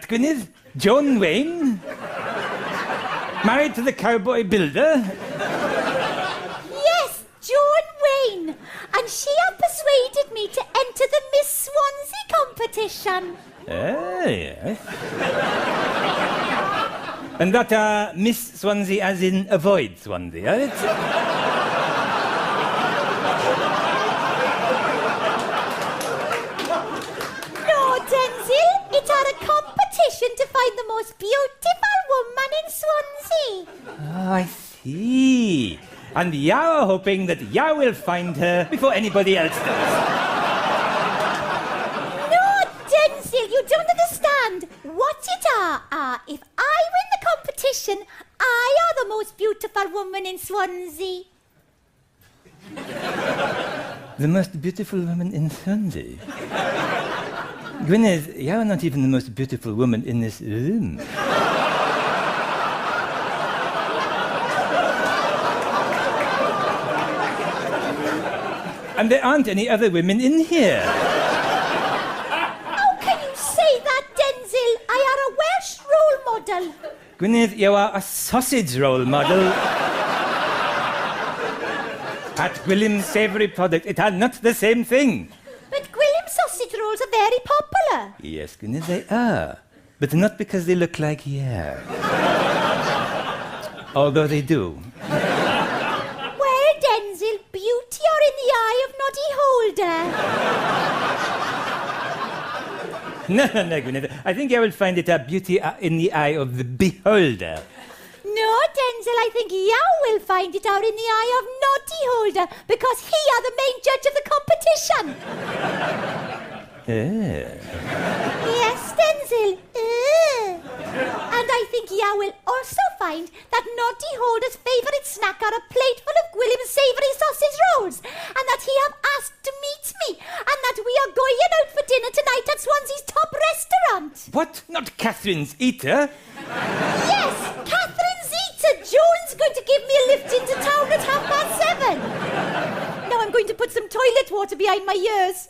that, Gwynedd? John Wayne? Married to the cowboy builder? Yes, John Wayne. And she had persuaded me to enter the Miss Swansea competition. Oh, yes. And that Miss Swansea as in avoid Swansea, eh? No, Denzil, it's a competition to find the most beautiful woman in Swansea. Oh, I see. And you're hoping that you will find her before anybody else does. No, Denzil, you don't understand. What it are, if I win the competition, I are the most beautiful woman in Swansea. The most beautiful woman in Swansea? Gwynedd, you're not even the most beautiful woman in this room. And there aren't any other women in here. How can you say that, Denzil? I are a Welsh role model. Gwynedd, you are a sausage roll model. At Gwilym's Savory product, it had not the same thing. But Gwilym sausage rolls are very popular. Yes, Gwynedd, they are. But not because they look like you. Although they do. Well, Denzil, beauty are in the eye of Noddy Holder. No, Gwynedd. I think you will find it a beauty in the eye of the beholder. No, Denzil, I think you will find it out in the eye of Noddy Holder because he are the main judge of the competition. Yes, Denzil. And I think you will also find that Noddy Holder's favourite snack are a plate full of Gwilym's savoury sausage rolls, and that he have asked to meet me, and that we are going out for dinner tonight at Swansea's top restaurant. What? Not Catherine's Eater? Yes, Catherine's Eater. Joan's going to give me a lift into town at 7:30. Now I'm going to put some toilet water behind my ears.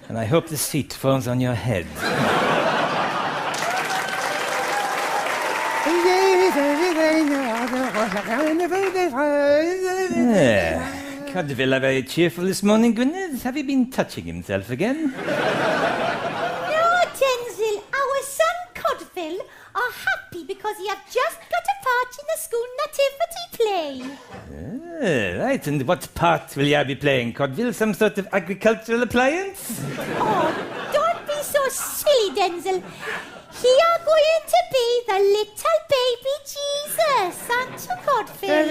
And I hope the seat falls on your head. Codville are very cheerful this morning, Gwynedd. Have you been touching himself again? No, Denzil. Our son Codville are happy because he have just got a part in the school nativity play. Right, and what part will you be playing, Codville? Some sort of agricultural appliance? Oh, don't be so silly, Denzil. He are going to be the little baby Jesus, aren't you, Codville?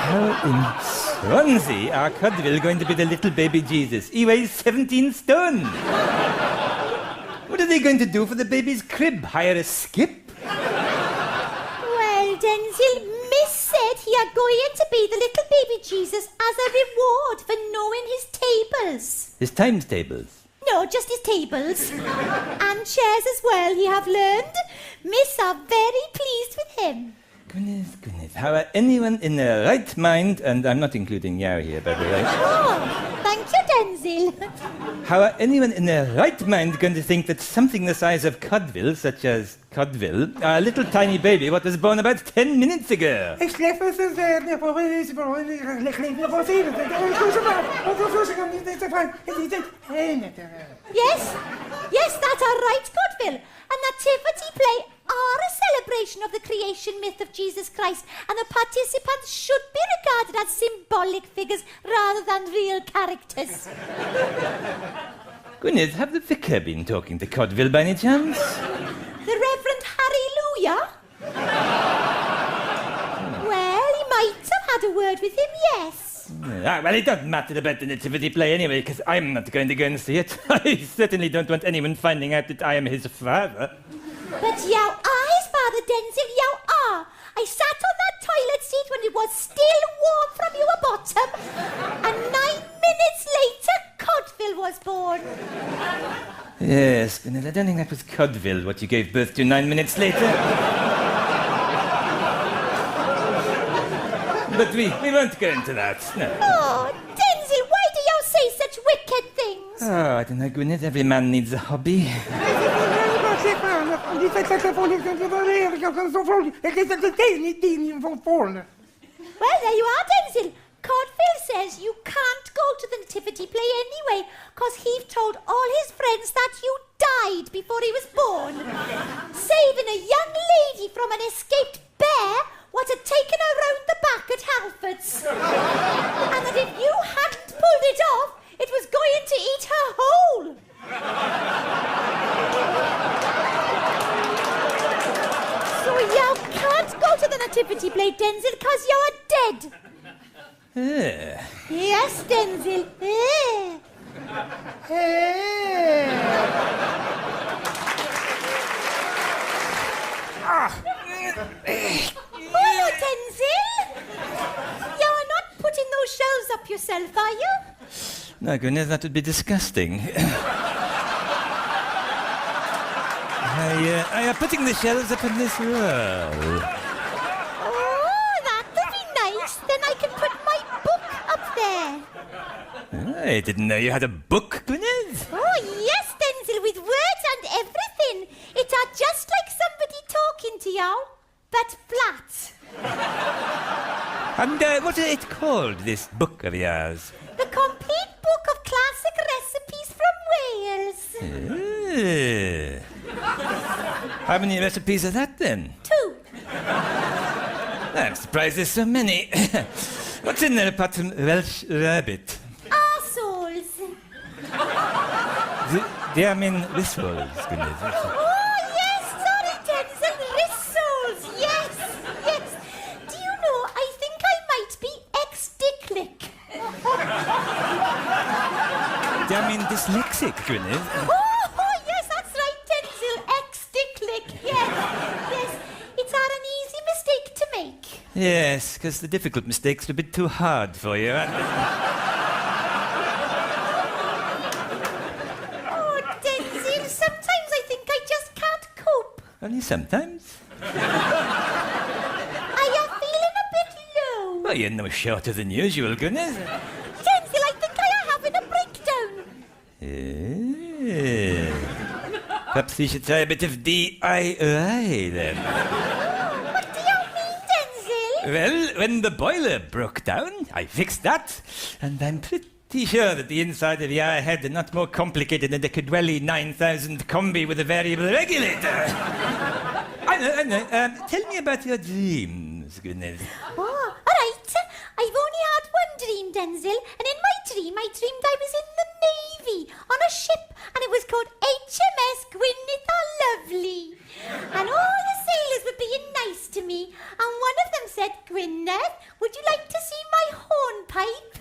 How in Swansea are Codville going to be the little baby Jesus? He weighs 17 stone. What are they going to do for the baby's crib? Hire a skip? Well, Denzil, Miss said he are going to be the little baby Jesus as a reward for knowing his tables. His times tables? No, just his tables. And chairs as well, he have learned. Miss are very pleased with him. Gwynedd, how are anyone in their right mind, and I'm not including Yao here, by the way. Oh, thank you, Denzil. How are anyone in their right mind going to think that something the size of Codville, such as Codville, a little tiny baby, what was born about 10 minutes ago? Yes, that's all right, Codville. A nativity play are a celebration of the creation myth of Jesus Christ, and the participants should be regarded as symbolic figures rather than real characters. Gwynedd, have the vicar been talking to Codville by any chance? The Reverend Hallelujah? Well, he might have had a word with him, yes. Well, it doesn't matter about the nativity play anyway, because I'm not going to go and see it. I certainly don't want anyone finding out that I am his father. But you are his father, Denzil, you are. I sat on that toilet seat when it was still warm from your bottom, and 9 minutes later, Codville was born. Yes, but I don't think that was Codville, what you gave birth to 9 minutes later. But we won't go into that, no. Oh, Denzil, why do you say such wicked things? Oh, I don't know, Gwynedd. Every man needs a hobby. Well, there you are, Denzil. Codfield says you can't go to the Nativity play anyway, because he told all his friends that you died before he was born. Saving a young lady from an escaped bear what had taken her round the back at Halfords. And that if you hadn't pulled it off, it was going to eat her whole. So you can't go to the Nativity play, Denzil, because you're dead. Yes, Denzil. Oh, Denzil! You're not putting those shelves up yourself, are you? No, Gwynedd, that would be disgusting. I am putting the shelves up in this wall. Oh, that would be nice. Then I can put my book up there. I didn't know you had a book, Gwynedd. Oh, yes, Denzil, with words and everything. It are just like somebody talking to you, but flat. And what is it called, this book of yours? The complete book of classic recipes from Wales. How many recipes are that, then? 2. I'm surprised there's so many. What's in there apart from Welsh rabbit? Arseholes. Do I mean whistles, Gwynedd? Oh, yes, sorry, Denzil. Rissoles, yes. Do you know, I think I might be ex-dicklick. Do I mean dyslexic, Gwynedd? Oh, yes, that's right, Denzil. Ex-dicklick, yes. It's an easy mistake to make. Yes, because the difficult mistakes are a bit too hard for you. Oh, Denzil, sometimes I think I just can't cope. Only sometimes. Are you feeling a bit low? Well, you're no shorter than usual, Gwynedd. Denzil, I think I am having a breakdown. Perhaps we should try a bit of DIY then. What do you mean, Denzil? Well, when the boiler broke down, I fixed that, and I'm pretty sure that the inside of your head are not more complicated than the Cadwelly 9000 combi with a variable regulator. I know. Tell me about your dreams, Gwynedd. Oh, all right. I've only had one dream, Denzil, and in my dream, I dreamed I was in the Navy on a ship, and it was called HMS Gwynedd the Lovely. And all the sailors were being nice to me, and one of them said, Gwynedd, would you like to see my hornpipe?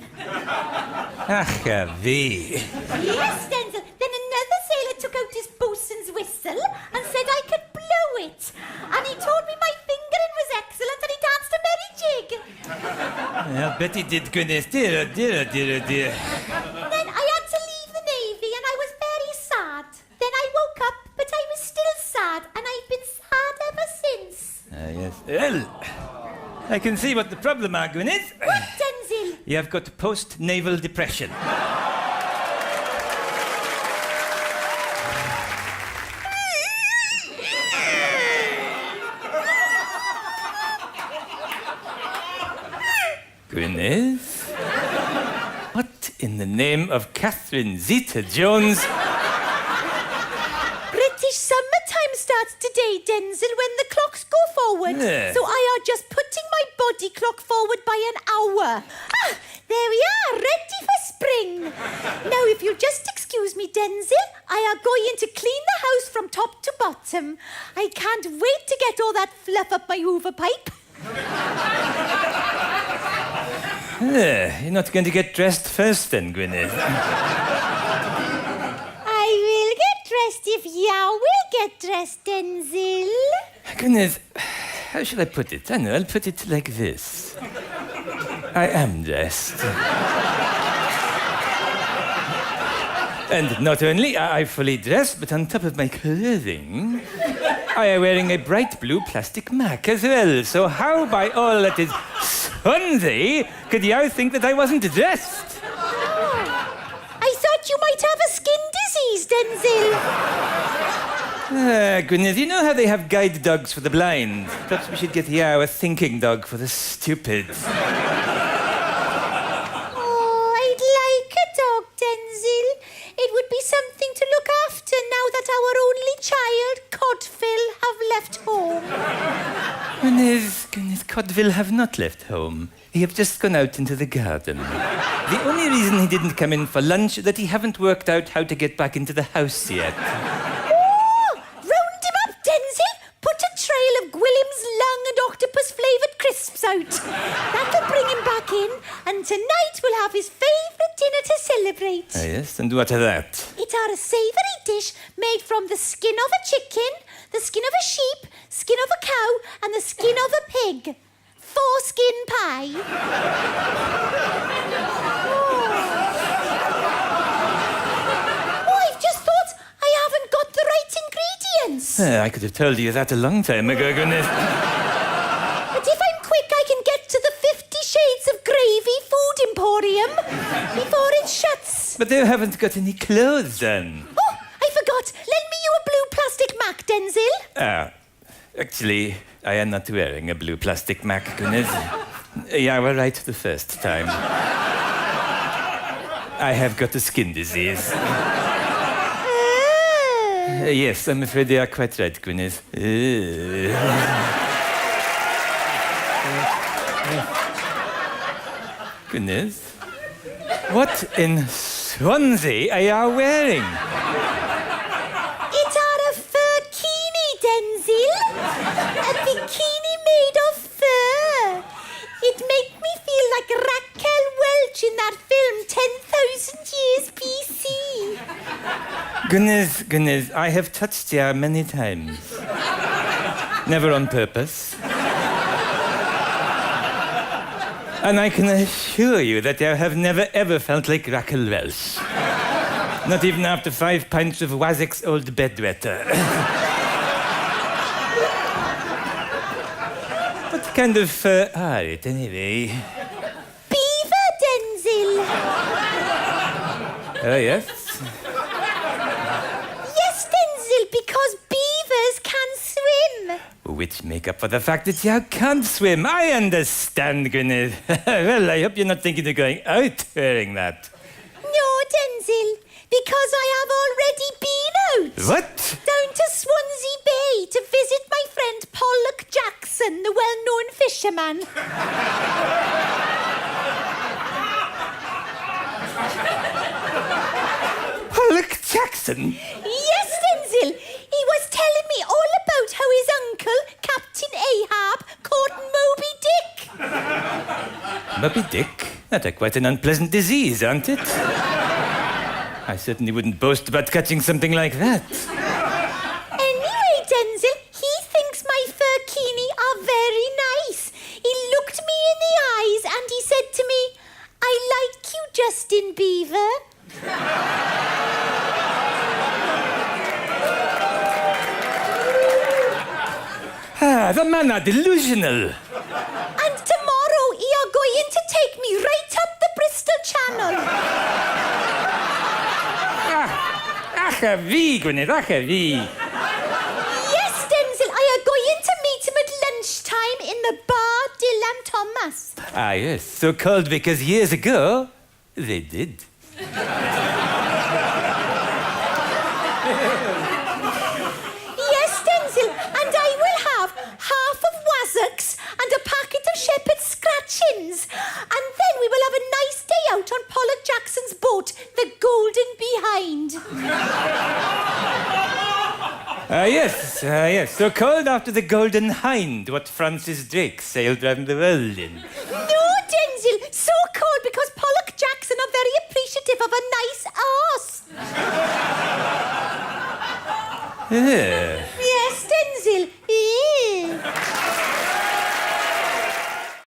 Ach-y-fi. Yes, Denzil. Then another sailor took out his boatswain's whistle and said I could blow it. And he told me my fingering was excellent and he danced a merry jig. I'll bet he did, Gwynedd. Dear. Then I had to leave the Navy and I was very sad. Then I woke up, but I was still sad, and I've been sad ever since. Yes. Well, I can see what the problem are, Gwynedd. What, Denzil? You have got post-naval depression. Gwynedd? What in the name of Catherine Zeta-Jones? British summertime starts today, Denzil, when the clocks go forward. Yes. So I are just putting my body clock forward by an hour. Ah, there we are, ready for spring. Now, if you'll just excuse me, Denzil, I are going to clean the house from top to bottom. I can't wait to get all that fluff up my hoover pipe. You're not going to get dressed first then, Gwynedd. I will get dressed if you will get dressed, Denzil. Gwynedd, how shall I put it? I know, I'll put it like this. I am dressed. And not only are I fully dressed, but on top of my clothing, I am wearing a bright blue plastic mac as well. So how by all that is Sunday could you think that I wasn't dressed? I thought you might have a please, Denzil. Gwynedd, you know how they have guide dogs for the blind? Perhaps we should get here a thinking dog for the stupid. Oh, I'd like a dog, Denzil. It would be something to look after now that our only child, Codville, have left home. Gwynedd, Codville have not left home. He have just gone out into the garden. The only reason he didn't come in for lunch is that he haven't worked out how to get back into the house yet. Oh, round him up, Denzil. Put a trail of Gwillim's lung and octopus-flavoured crisps out. That'll bring him back in, and tonight we'll have his favourite dinner to celebrate. Ah, yes, and what are that? It are a savoury dish made from the skin of a chicken, the skin of a sheep, skin of a cow, and the skin of a pig. Foreskin pie. Oh, I've just thought I haven't got the right ingredients. I could have told you that a long time ago, Gwynedd. But if I'm quick, I can get to the 50 Shades of Gravy Food Emporium before it shuts. But they haven't got any clothes on. Oh, I forgot. Lend me you a blue plastic Mac, Denzil. Actually, I am not wearing a blue plastic Mac, Gwynedd. Yeah, we're right the first time. I have got a skin disease. Yes, I'm afraid you are quite right, Gwynedd. Gwynedd? What in Swansea are you wearing? It are a furkini, Denzil. A bikini made of fur. It make me feel like Raquel Welch in that film 10,000 Years BC. Gwynedd, I have touched you many times. Never on purpose. And I can assure you that you have never ever felt like Raquel Welch. Not even after 5 pints of Wazek's old bedwetter. What kind of fur are it, anyway? Beaver, Denzil. Oh, yes? Yes, Denzil, because beavers can swim. Which make up for the fact that you can't swim. I understand, Gwynedd. Well, I hope you're not thinking of going out wearing that. No, Denzil, because I have already been out. What? Down to Swansea Bay to visit my friend Pollock Jackson, the well-known fisherman. Pollock Jackson? Yes, Denzil. He was telling me all about how his uncle, Captain Ahab, caught Moby Dick. Moby Dick? That's quite an unpleasant disease, aren't it? I certainly wouldn't boast about catching something like that. Anyway, Denzil, he thinks my furkini are very nice. He looked me in the eyes and he said to me, I like you, Justin Bieber. The man are delusional. And tomorrow he are going to take me right up the Bristol Channel. Ach-y-fi, Gwynedd, ach-y-fi. Yes, Denzil, I are going to meet him at lunchtime in the bar Dylan Thomas. Ah, yes, so called because years ago, they did. Yes, Denzil, and I will have half of Wazooks and a packet of Shepherd's Scratchings. And then we will have a nice day out on Pollock Jackson's boat, the Golden Behind. Yes, so called after the Golden Hind, what Francis Drake sailed round the world in. No, Denzil, so called because Pollock Jackson are very appreciative of a nice arse.